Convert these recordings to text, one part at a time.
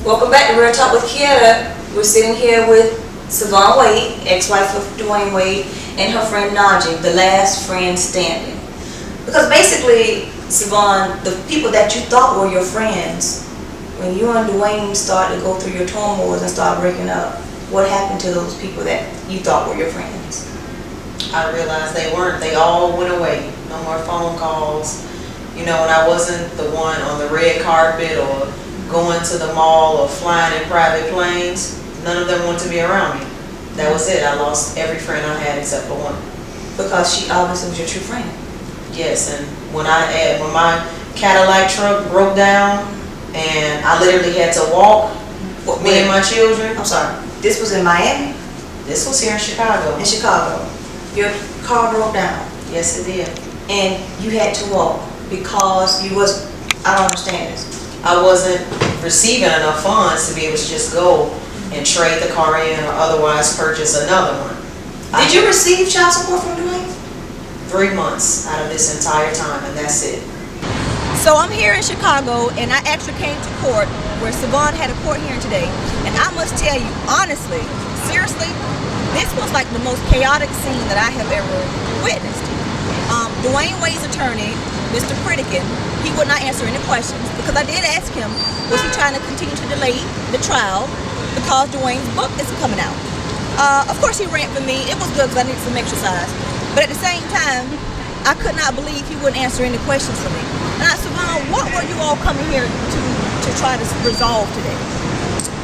Welcome back to Real Talk with Kietta. We're sitting here with Siohvaughn Wade, ex-wife of Dewayne Wade, and her friend Najee, the last friend standing. Because basically, Siohvaughn, the people that you thought were your friends, when you and Dewayne started to go through your turmoils and start breaking up, what happened to those people that you thought were your friends? I realized they weren't. They all went away. No more phone calls. You know, and I wasn't the one on the red carpet or going to the mall or flying in private planes. None of them wanted to be around me. That was it. I lost every friend I had except for one. Because she obviously was your true friend. Yes, and when my Cadillac truck broke down and I literally had to walk, me and my children. I'm sorry. This was in Miami? This was here in Chicago. In Chicago. Your car broke down. Yes, it did. And you had to walk because I don't understand this. I wasn't receiving enough funds to be able to just go and trade the car in or otherwise purchase another one. Did you receive child support from Dewayne? 3 months out of this entire time, and that's it. So I'm here in Chicago, and I actually came to court where Siohvaughn had a court hearing today. And I must tell you, honestly, seriously, this was like the most chaotic scene that I have ever witnessed. Dewayne Wade's attorney, Mr. Pritikin, he would not answer any questions because I did ask him, was he trying to continue to delay the trial because Dewayne's book is coming out? Of course he ran for me. It was good because I needed some exercise. But at the same time, I could not believe he wouldn't answer any questions for me. And I said, well, what were you all coming here to try to resolve today?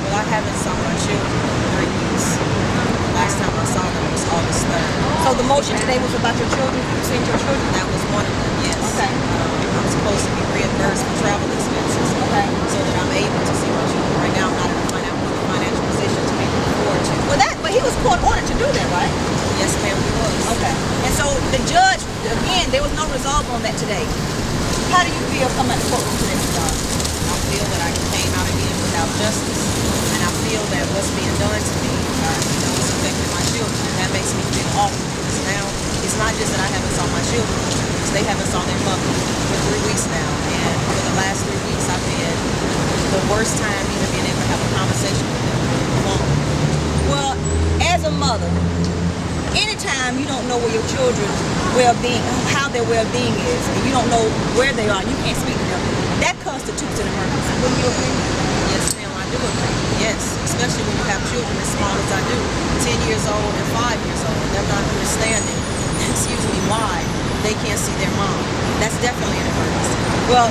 Well, I haven't saw my children in 3 weeks. Last time I saw them was August 3rd. So the motion today was about your children? You seen your children? That was one of them, yes. Okay. I'm supposed to be reimbursed for travel expenses. Okay. So that I'm able to see my children. Right now I'm not in a financial position to be able to afford to. But he was court ordered to do that, right? Yes, ma'am, he was. Okay. And so the judge, again, there was no resolve on that today. How do you feel coming to court today, Siohvaughn? I feel that I came out again without justice. And I feel that what's being done to me, is affecting my children. And that makes me feel awful. Because now, it's not just that I haven't saw my children, because they haven't saw their mother for 3 weeks now. And for the last 3 weeks, I've had the worst time even being able to have a conversation with them on the phone. Well, as a mother, anytime you don't know where your children's well-being, how their well-being is, and you don't know where they are, you can't speak to them, that constitutes an emergency. Wouldn't you agree? Yes, ma'am, I do agree. Yes, especially when you have children as small as I do, 10 years old and 5 years old. They're not understanding, why they can't see their mom. That's definitely an emergency. Well,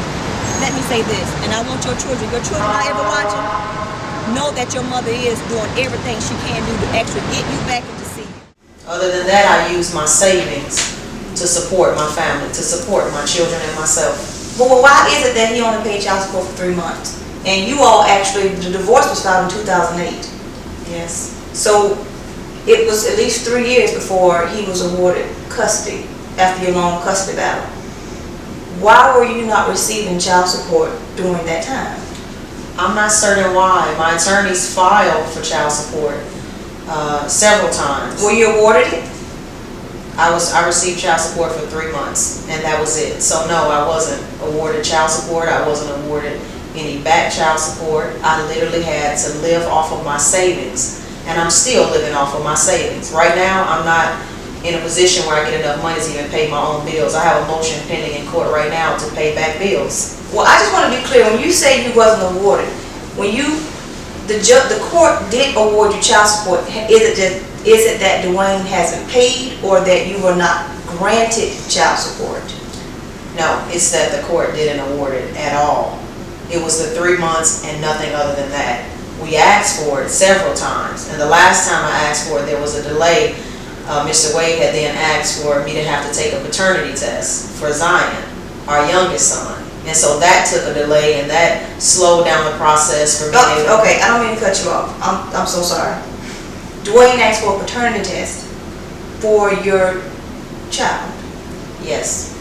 let me say this, and I want your children are ever watching, know that your mother is doing everything she can do to actually get you back and to see you. Other than that, I use my savings to support my family, to support my children and myself. Well, why is it that he only paid child support for 3 months? And you all actually, the divorce was filed in 2008. Yes. So it was at least 3 years before he was awarded custody after your long custody battle. Why were you not receiving child support during that time? I'm not certain why. My attorneys filed for child support several times. Were you awarded it? I received child support for 3 months, and that was it. So no, I wasn't awarded child support. I wasn't awarded any back child support. I literally had to live off of my savings, and I'm still living off of my savings. Right now, I'm not in a position where I get enough money to even pay my own bills. I have a motion pending in court right now to pay back bills. Well, I just want to be clear. When you say you wasn't awarded, the court did award you child support, is it that Dewayne hasn't paid or that you were not granted child support? No, it's that the court didn't award it at all. It was the 3 months and nothing other than that. We asked for it several times, and the last time I asked for it, there was a delay. Mr. Wade had then asked for me to have to take a paternity test for Zion, our youngest son. And so that took a delay, and that slowed down the process for me. Okay, I don't mean to cut you off. I'm so sorry. Dewayne asked for a paternity test for your child. Yes.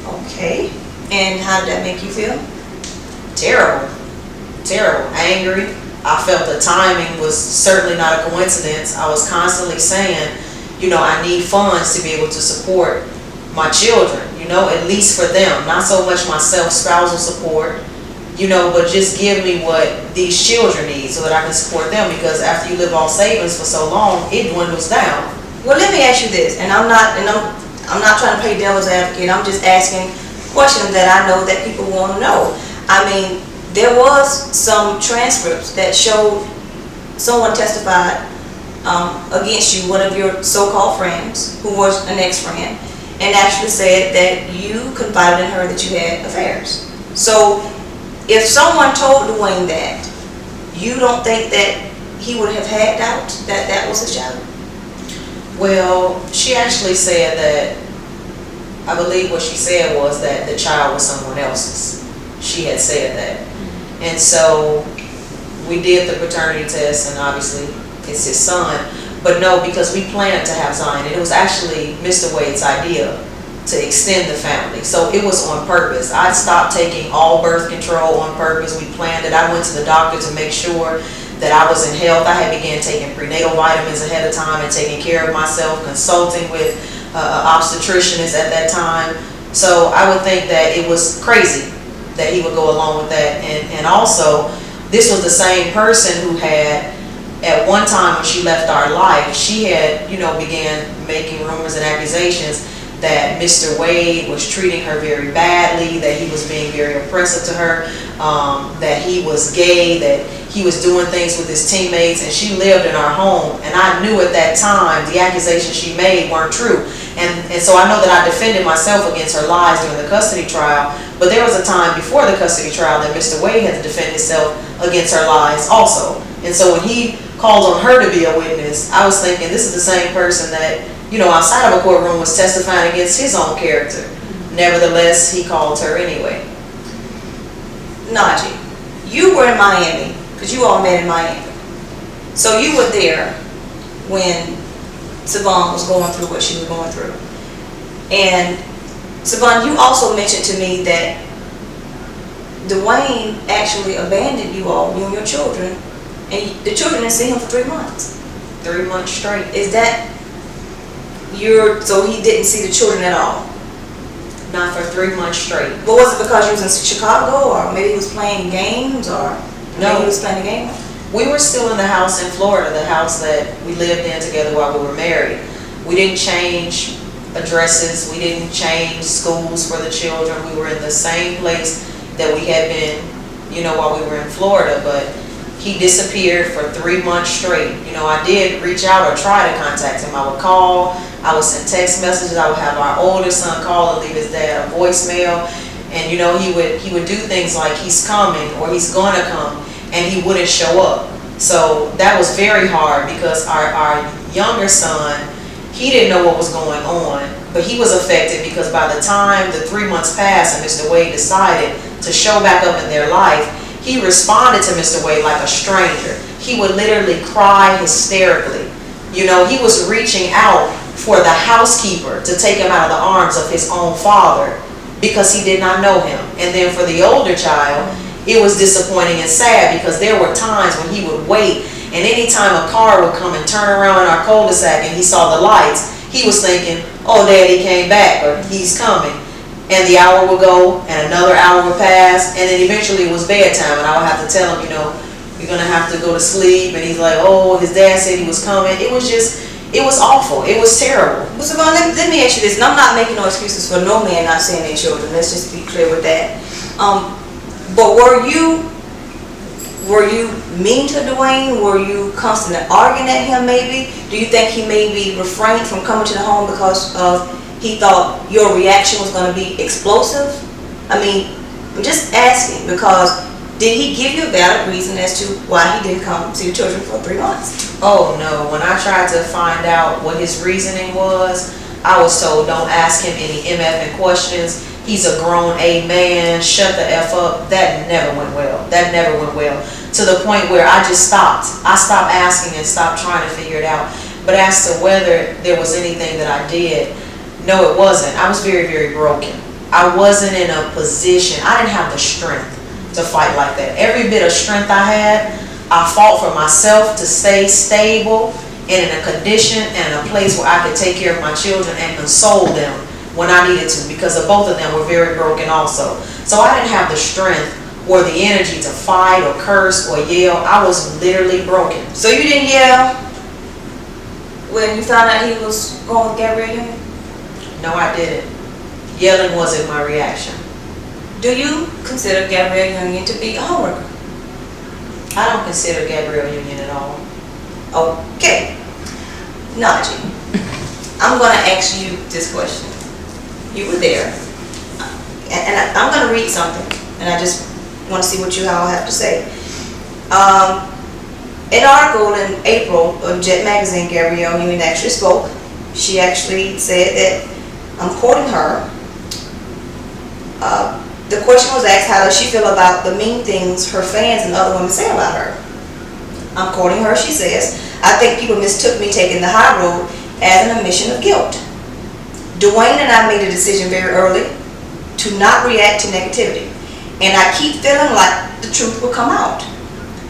Okay. And how did that make you feel? Terrible. Terrible. Angry. I felt the timing was certainly not a coincidence. I was constantly saying, I need funds to be able to support my children, at least for them. Not so much myself, spousal support, but just give me what these children need so that I can support them, because after you live off savings for so long, it dwindles down. Well, let me ask you this, and I'm not trying to play devil's advocate. I'm just asking questions that I know that people want to know. I mean, there was some transcripts that showed someone testified against you, one of your so-called friends, who was an ex-friend, and actually said that you confided in her that you had affairs. So, if someone told Dewayne that, you don't think that he would have had doubt that that was his child? Well, she actually said that, I believe what she said was that the child was someone else's. She had said that. And so we did the paternity test, and obviously it's his son. But no, because we planned to have Zion, and it was actually Mr. Wade's idea to extend the family. So it was on purpose. I stopped taking all birth control on purpose. We planned it. I went to the doctor to make sure that I was in health. I had began taking prenatal vitamins ahead of time and taking care of myself, consulting with obstetricians at that time. So I would think that it was crazy that he would go along with that. And also, this was the same person who had, at one time when she left our life, she had, began making rumors and accusations that Mr. Wade was treating her very badly, that he was being very oppressive to her, that he was gay, that he was doing things with his teammates, and she lived in our home. And I knew at that time the accusations she made weren't true. And so I know that I defended myself against her lies during the custody trial, but there was a time before the custody trial that Mr. Wade had to defend himself against her lies also. And so when he called on her to be a witness, I was thinking, this is the same person that, outside of a courtroom was testifying against his own character. Nevertheless, he called her anyway. Najee, you were in Miami, because you all met in Miami. So you were there when Siohvaughn was going through what she was going through. And Siohvaughn, you also mentioned to me that Dewayne actually abandoned you all, you and your children, and the children didn't see him for 3 months. 3 months straight. Is that so he didn't see the children at all? Not for 3 months straight. But was it because he was in Chicago, or maybe he was playing games, or maybe he was playing a game? We were still in the house in Florida, the house that we lived in together while we were married. We didn't change addresses. We didn't change schools for the children. We were in the same place that we had been, while we were in Florida. But he disappeared for 3 months straight. I did reach out or try to contact him. I would call. I would send text messages. I would have our oldest son call and leave his dad a voicemail. And he would do things like he's coming or he's gonna come, and he wouldn't show up. So that was very hard, because our younger son, he didn't know what was going on, but he was affected, because by the time the 3 months passed and Mr. Wade decided to show back up in their life, he responded to Mr. Wade like a stranger. He would literally cry hysterically. He was reaching out for the housekeeper to take him out of the arms of his own father, because he did not know him. And then for the older child, it was disappointing and sad, because there were times when he would wait, and anytime a car would come and turn around in our cul-de-sac and he saw the lights, he was thinking, oh, Daddy came back, or he's coming. And the hour would go, and another hour would pass, and then eventually it was bedtime, and I would have to tell him, you're going to have to go to sleep. And he's like, oh, his dad said he was coming. It was awful. It was terrible. Well, Siohvaughn, let me ask you this, and I'm not making no excuses for no man not seeing their children. Let's just be clear with that. But were you mean to Dewayne? Were you constantly arguing at him maybe? Do you think he maybe refrained from coming to the home because he thought your reaction was going to be explosive? I mean, I'm just asking, because did he give you a valid reason as to why he didn't come see the children for 3 months? Oh no, when I tried to find out what his reasoning was, I was told, don't ask him any MFing questions. He's a grown A man, shut the F up. That never went well. That never went well. To the point where I just stopped. I stopped asking and stopped trying to figure it out. But as to whether there was anything that I did, no, it wasn't. I was very, very broken. I wasn't in a position, I didn't have the strength to fight like that. Every bit of strength I had, I fought for myself to stay stable and in a condition and in a place where I could take care of my children and console them when I needed to, because both of them were very broken also. So I didn't have the strength or the energy to fight or curse or yell. I was literally broken. So you didn't yell when you found out he was going with Gabrielle Union? No, I didn't. Yelling wasn't my reaction. Do you consider Gabrielle Union to be a homeworker? I don't consider Gabrielle Union at all. Okay. Najee, I'm going to ask you this question. You were there. And I'm going to read something. And I just want to see what you all have to say. An article in April of Jet Magazine, Gabrielle Union actually spoke. She actually said that, I'm quoting her, the question was asked, how does she feel about the mean things her fans and other women say about her? I'm quoting her. She says, I think people mistook me taking the high road as an admission of guilt. Dewayne and I made a decision very early to not react to negativity. And I keep feeling like the truth will come out.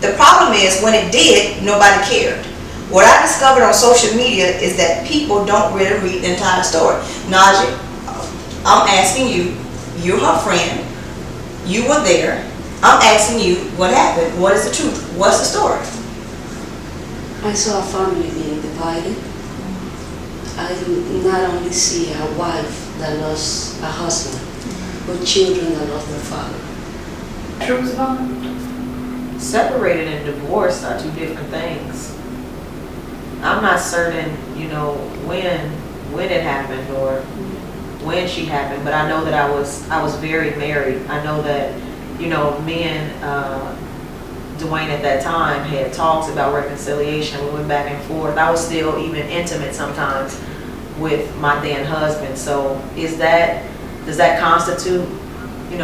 The problem is, when it did, nobody cared. What I discovered on social media is that people don't really read the entire story. Najee, I'm asking you, you're her friend, you were there, I'm asking you what happened, what is the truth, what's the story? I saw a family being divided. I did not only see a wife that lost a husband, but children that lost their father. True, Siohvaughn? Separated and divorced are two different things. I'm not certain, when it happened or when she happened, but I know that I was very married. I know that, me and Dewayne at that time had talks about reconciliation. We went back and forth. I was still even intimate sometimes with my then husband. So does that constitute,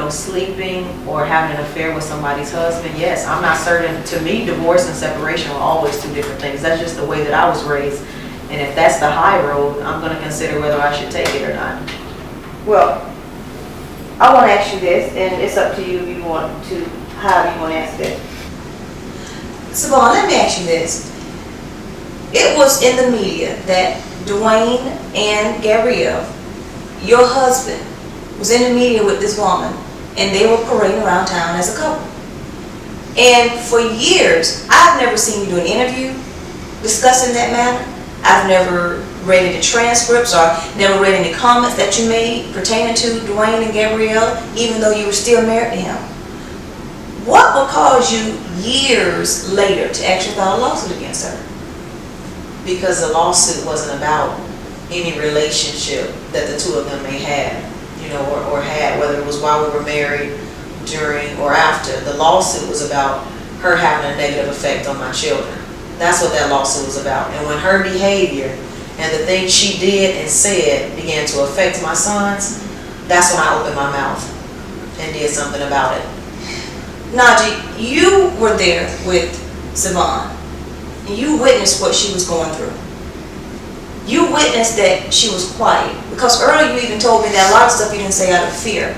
sleeping or having an affair with somebody's husband? Yes, I'm not certain. To me, divorce and separation are always two different things. That's just the way that I was raised. And if that's the high road, I'm going to consider whether I should take it or not. Well, I want to ask you this, and it's up to you if you want to, however you want to answer it. Siohvaughn, let me ask you this. It was in the media that Dewayne and Gabrielle, your husband, was in the media with this woman, and they were parading around town as a couple. And for years, I've never seen you do an interview discussing that matter. I've never read any transcripts or never read any comments that you made pertaining to Dewayne and Gabrielle, even though you were still married to him. What would cause you years later to actually file a lawsuit against her? Because the lawsuit wasn't about any relationship that the two of them may have, or had, whether it was while we were married, during, or after. The lawsuit was about her having a negative effect on my children. That's what that lawsuit was about. And when her behavior and the things she did and said began to affect my sons, that's when I opened my mouth and did something about it. Najee, you were there with Siohvaughn. You witnessed what she was going through. You witnessed that she was quiet. Because earlier you even told me that a lot of stuff you didn't say out of fear.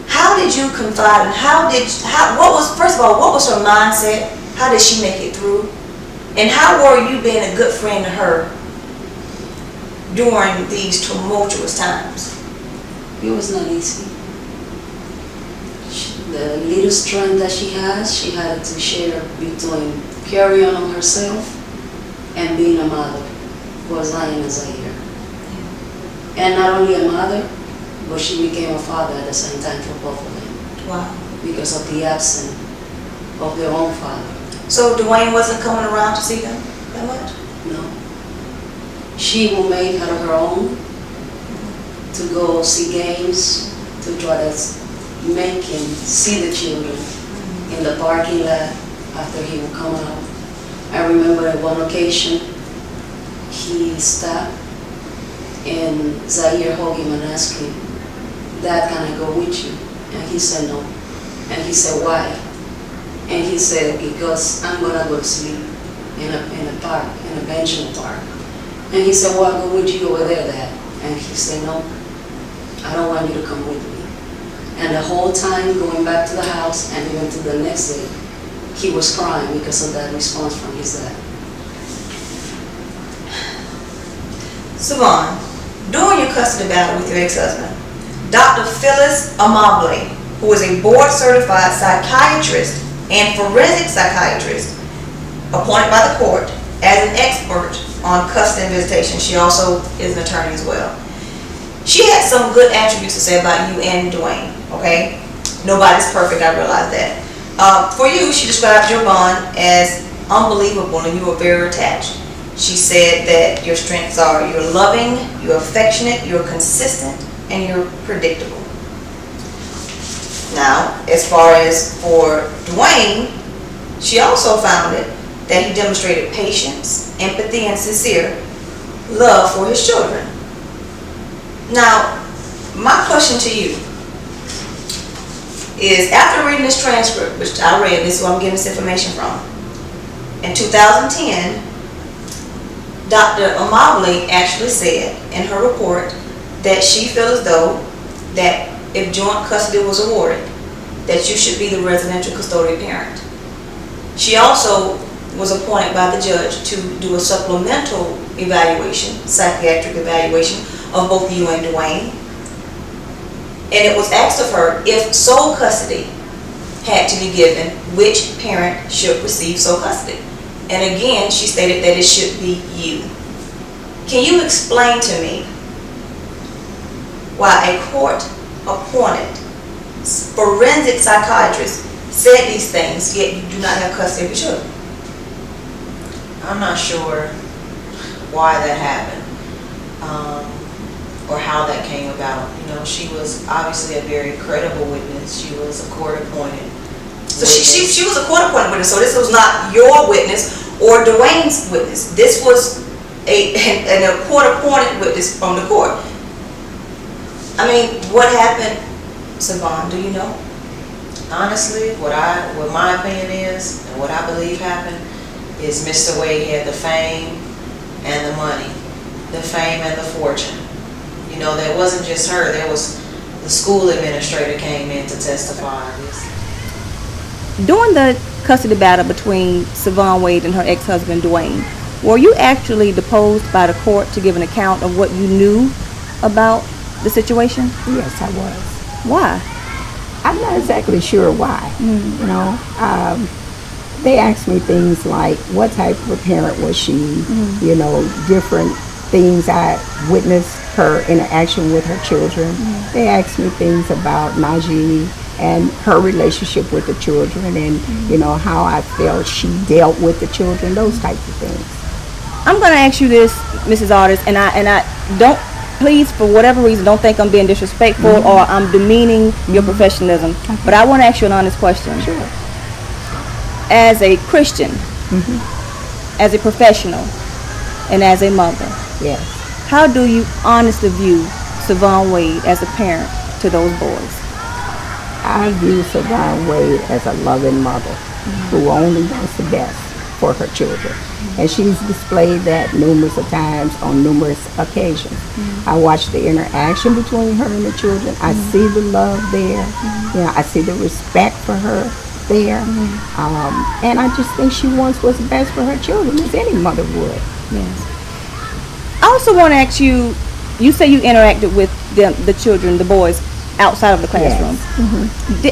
How did you confide and first of all, what was her mindset? How did she make it through? And how were you being a good friend to her during these tumultuous times? It was not easy. The little strength that she has, she had to share between carrying on herself and being a mother for Zion and Zaire. And not only a mother, but she became a father at the same time for both of them. Wow. Because of the absence of their own father. So Dewayne wasn't coming around to see them that much? No. She will make out of her own to go see games, to try to make him see the children in the parking lot after he would come out. I remember at one occasion, he stopped and Zaire hugged him and asked him, Dad, can I go with you? And he said no. And he said, why? And he said, because I'm going to go to sleep in a park, in a bench in the park. And he said, well, I'll go with you over there, Dad. And he said, no, I don't want you to come with me. And the whole time going back to the house and even to the next day, he was crying because of that response from his dad. Siohvaughn, during your custody battle with your ex-husband, Dr. Phyllis Amable who is a board-certified psychiatrist and forensic psychiatrist appointed by the court as an expert on custody and visitation. She also is an attorney as well. She had some good attributes to say about you and Dewayne, okay? Nobody's perfect, I realize that. For you, she described your bond as unbelievable and you were very attached. She said that your strengths are you're loving, you're affectionate, you're consistent, and you're predictable. Now, as far as for Dewayne, she also found it that he demonstrated patience, empathy, and sincere love for his children. Now, my question to you is, after reading this transcript, which I read, this is where I'm getting this information from, in 2010, Dr. Amabile actually said in her report that she feels as though that if joint custody was awarded, that you should be the residential custodial parent. She also was appointed by the judge to do a supplemental evaluation, psychiatric evaluation of both you and Dewayne. And it was asked of her if sole custody had to be given, which parent should receive sole custody. And again, she stated that it should be you. Can you explain to me why a court-appointed forensic psychiatrist said these things, yet you do not have custody of your children? I'm not sure why that happened, or how that came about. You know, she was obviously a very credible witness. She was a court-appointed. So she was a court-appointed witness. So this was not your witness or Dewayne's witness. This was a court-appointed witness from the court. I mean, what happened, Siohvaughn? Do you know? Honestly, what my opinion is, and what I believe happened, is Mr. Wade had the fame and the money, the fame and the fortune. You know, there wasn't just her. There was the school administrator came in to testify. During the custody battle between Siohvaughn Wade and her ex-husband Dewayne, were you actually deposed by the court to give an account of what you knew about the situation? Yes, I was. Why? I'm not exactly sure why. You know, they asked me things like, what type of a parent was she? You know, different things. I witnessed her interaction with her children. They asked me things about Najee and her relationship with the children, and you know, how I felt she dealt with the children, those types of things. I'm going to ask you this, Mrs. Artist, and I don't, please, for whatever reason, don't think I'm being disrespectful or I'm demeaning your professionalism. Okay. But I want to ask you an honest question. Sure. As a Christian, as a professional, and as a mother, Yes. how do you honestly view Siohvaughn Wade as a parent to those boys? I view Siohvaughn Wade as a loving mother who only wants the best for her children. And she's displayed that numerous of times on numerous occasions. I watch the interaction between her and the children. I see the love there. You know, I see the respect for her there. And I just think she wants what's best for her children, as any mother would. Yes. I also want to ask you, you say you interacted with them, the children, the boys, outside of the classroom.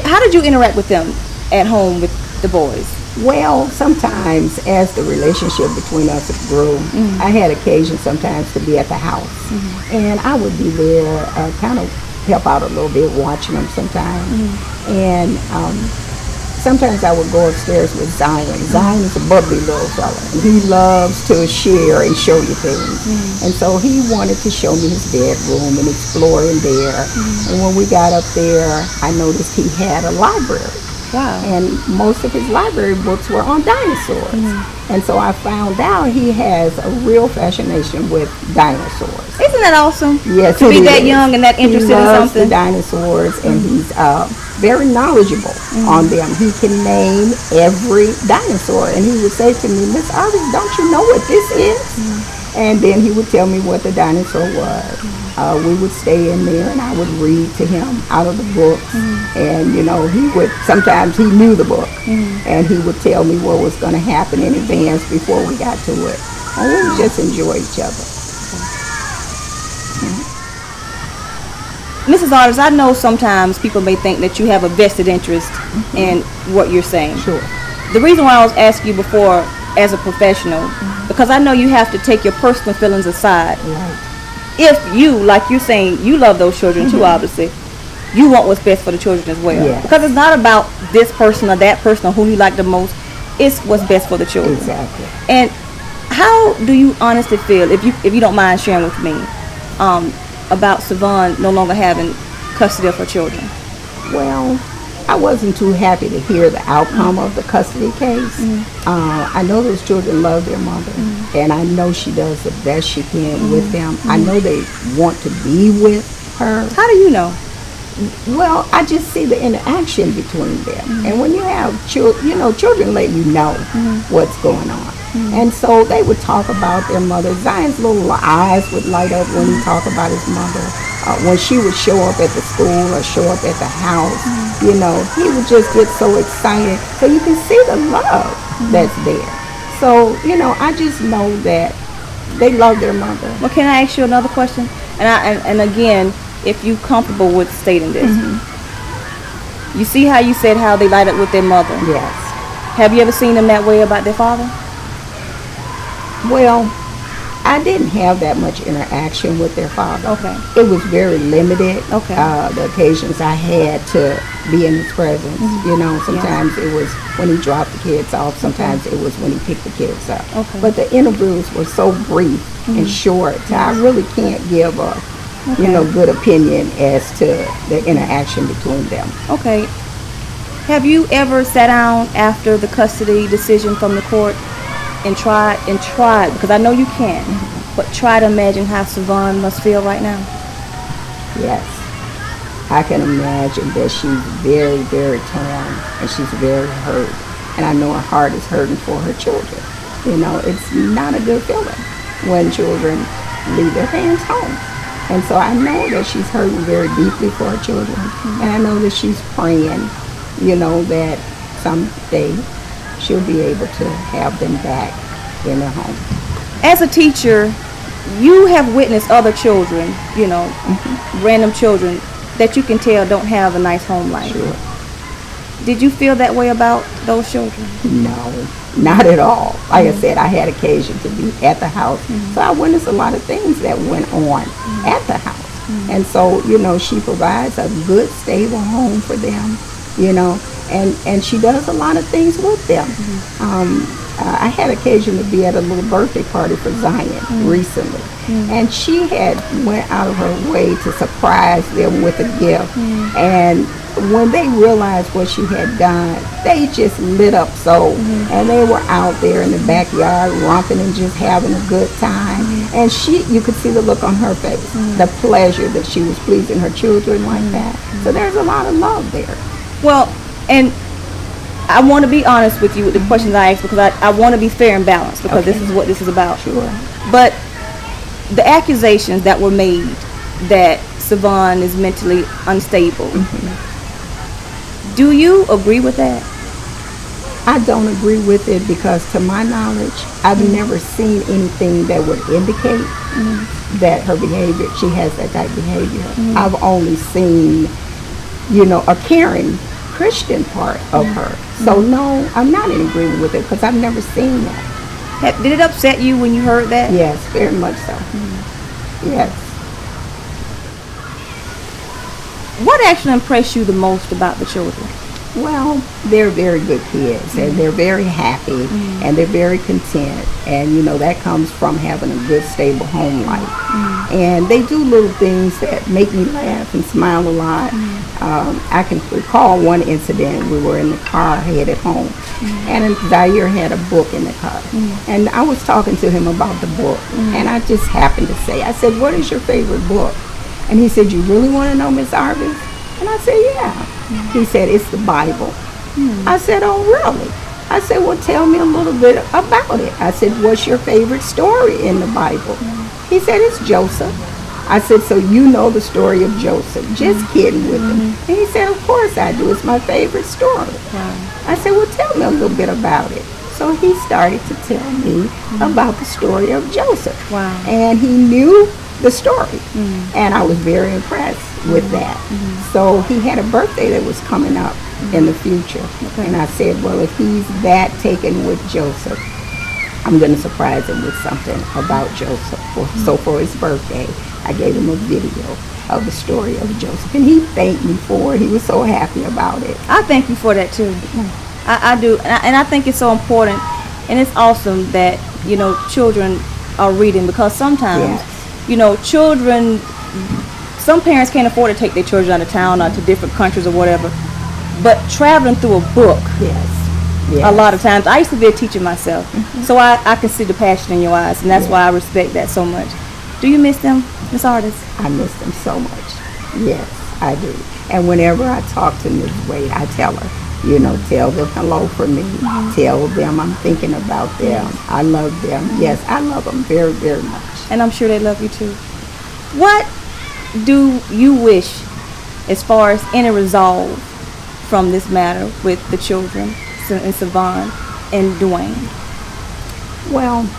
How did you interact with them at home with the boys? Well, sometimes as the relationship between us grew, I had occasion sometimes to be at the house. And I would be there, kind of help out a little bit, watching them sometimes. And sometimes I would go upstairs with Zion. Zion is a bubbly little fella. And he loves to share and show you things. And so he wanted to show me his bedroom and explore in there. And when we got up there, I noticed he had a library. Wow. And most of his library books were on dinosaurs. And so I found out he has a real fascination with dinosaurs. Isn't that awesome? Yes, to be it that is. young and that interested he in loves something. the dinosaurs, and he's very knowledgeable on them. He can name every dinosaur, and he would say to me, "Miss Arby, don't you know what this is?" And then he would tell me what the dinosaur was. We would stay in there, and I would read to him out of the books. And you know, sometimes he knew the book, and he would tell me what was going to happen in advance before we got to it. And we would just enjoy each other. Mrs. Artis, I know sometimes people may think that you have a vested interest in what you're saying. Sure. The reason why I was asking you before as a professional, because I know you have to take your personal feelings aside. Right. If you, like you're saying, you love those children too, obviously, you want what's best for the children as well. Yes. Because it's not about this person or that person or who you like the most. It's what's best for the children. Exactly. And how do you honestly feel, if you don't mind sharing with me, about Siohvaughn no longer having custody of her children? Well, I wasn't too happy to hear the outcome of the custody case. I know those children love their mother, and I know she does the best she can with them. I know they want to be with her. How do you know? Well, I just see the interaction between them. And when you have children, children let you know what's going on. And so they would talk about their mother. Zion's little eyes would light up when he talked about his mother. When she would show up at the school or show up at the house, he would just get so excited. So you can see the love that's there. So, I just know that they love their mother. Well, can I ask you another question? And again, if you're comfortable with stating this. You see how you said how they light up with their mother? Yes. Have you ever seen them that way about their father? Well, I didn't have that much interaction with their father. Okay. It was very limited. Okay. The occasions I had to be in his presence. Sometimes it was when he dropped the kids off. Sometimes it was when he picked the kids up. Okay. But the interviews were so brief and short. So I really can't give a good opinion as to the interaction between them. Okay. Have you ever sat down after the custody decision from the court and tried, because I know you can, but try to imagine how Siohvaughn must feel right now? Yes. I can imagine that she's very, very torn and she's very hurt. And I know her heart is hurting for her children. It's not a good feeling when children leave their parents home. And so I know that she's hurting very deeply for her children. And I know that she's praying, that someday she'll be able to have them back in their home. As a teacher, you have witnessed other children, random children that you can tell don't have a nice home life. Sure. Did you feel that way about those children? No, not at all. Like I said, I had occasion to be at the house. So I witnessed a lot of things that went on at the house. And so, she provides a good, stable home for them, and she does a lot of things with them. I had occasion to be at a little birthday party for Zion recently. And she had went out of her way to surprise them with a gift. And when they realized what she had done, they just lit up so. And they were out there in the backyard romping and just having a good time. And you could see the look on her face, the pleasure that she was pleasing her children like that. So there's a lot of love there. Well, and I want to be honest with you with the questions I ask, because I want to be fair and balanced, because this is what this is about. Sure. But the accusations that were made that Siohvaughn is mentally unstable, do you agree with that? I don't agree with it because, to my knowledge, I've never seen anything that would indicate that her behavior, she has that type of behavior. I've only seen, a caring Christian part of her. So no, I'm not in agreement with it because I've never seen that. Did it upset you when you heard that? Yes, very much so. Yes. What actually impressed you the most about the children? Well, they're very good kids, and they're very happy, and they're very content, and that comes from having a good, stable home life. And they do little things that make me laugh and smile a lot. I can recall one incident. We were in the car headed home, and Zaire had a book in the car, and I was talking to him about the book, and I just happened to say, I said, "What is your favorite book?" And he said, "You really want to know, Miss Arvis?" And I said, "Yeah." He said, "It's the Bible." I said, "Oh, really?" I said, "Well, tell me a little bit about it." I said, "What's your favorite story in the Bible?" He said, "It's Joseph." I said, "So you know the story of Joseph?" Just kidding with him. And he said, "Of course I do. It's my favorite story." I said, "Well, tell me a little bit about it." So he started to tell me about the story of Joseph. Wow. And he knew the story. And I was very impressed with that. So he had a birthday that was coming up in the future. And I said, well, if he's that taken with Joseph, I'm going to surprise him with something about Joseph. So for his birthday, I gave him a video of the story of Joseph. And he thanked me for it. He was so happy about it. I thank you for that too. I do, and I think it's so important, and it's awesome that, you know, children are reading, because sometimes, you know, children, some parents can't afford to take their children out of town or to different countries or whatever, but traveling through a book, a lot of times, I used to be a teacher myself, so I can see the passion in your eyes, and that's why I respect that so much. Do you miss them, Miss Artist? I miss them so much. Yes, I do. And whenever I talk to Ms. Wade, I tell her, you know, tell them hello for me. Tell them I'm thinking about them. I love them. Yes, I love them very, very much. And I'm sure they love you too. What do you wish, as far as any resolve from this matter with the children and Siohvaughn and Dewayne? Well,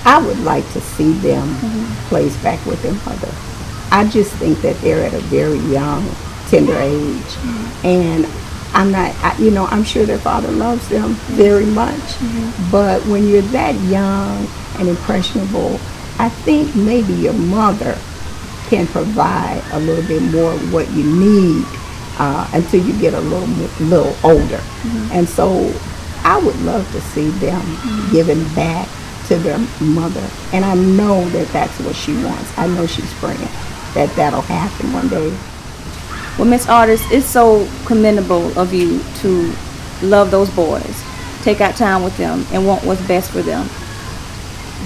I would like to see them placed back with their mother. I just think that they're at a very young, tender age, and I'm sure their father loves them very much, but when you're that young and impressionable, I think maybe your mother can provide a little bit more of what you need until you get a little older. And so I would love to see them given back to their mother, and I know that that's what she wants. I know she's praying that that'll happen one day. Well, Miss Artist, it's so commendable of you to love those boys, take out time with them, and want what's best for them.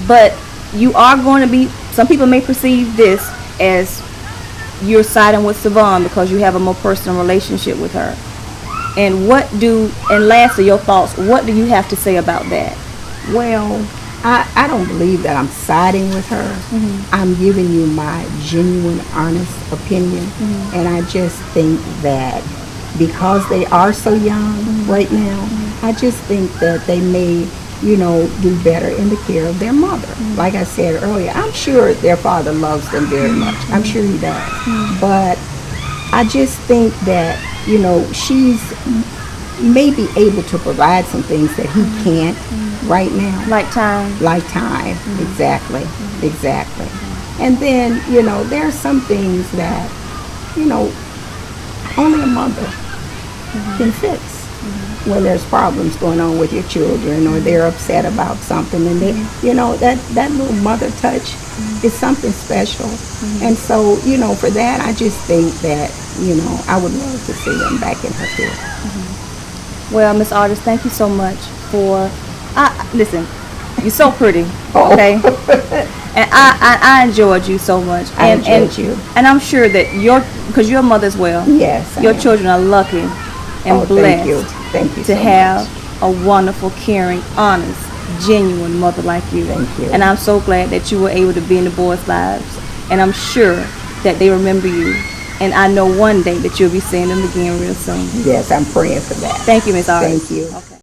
But you are going to be, some people may perceive this as you're siding with Siohvaughn because you have a more personal relationship with her. And lastly, your thoughts, what do you have to say about that? Well, I don't believe that I'm siding with her. I'm giving you my genuine, honest opinion. And I just think that because they are so young right now, I just think that they may, you know, do better in the care of their mother. Like I said earlier, I'm sure their father loves them very much. I'm sure he does. But I just think that, you know, she's maybe able to provide some things that he can't right now. Like time? Like time, exactly. And then, you know, there are some things that, you know, only a mother can fix. When there's problems going on with your children, or they're upset about something, and they, you know, that little mother touch is something special. And so, you know, for that, I just think that, you know, I would love to see them back in her care. Well, Miss Artist, thank you so much for, listen, you're so pretty, okay? And I enjoyed you so much. I enjoyed you. And I'm sure that because you're a mother as well. Yes, your children are lucky and blessed thank you to so have much. a wonderful, caring, honest, genuine mother like you. Thank you. And I'm so glad that you were able to be in the boys' lives. And I'm sure that they remember you. And I know one day that you'll be seeing them again real soon. Yes, I'm praying for that. Thank you, Miss Artist. Thank you. Okay.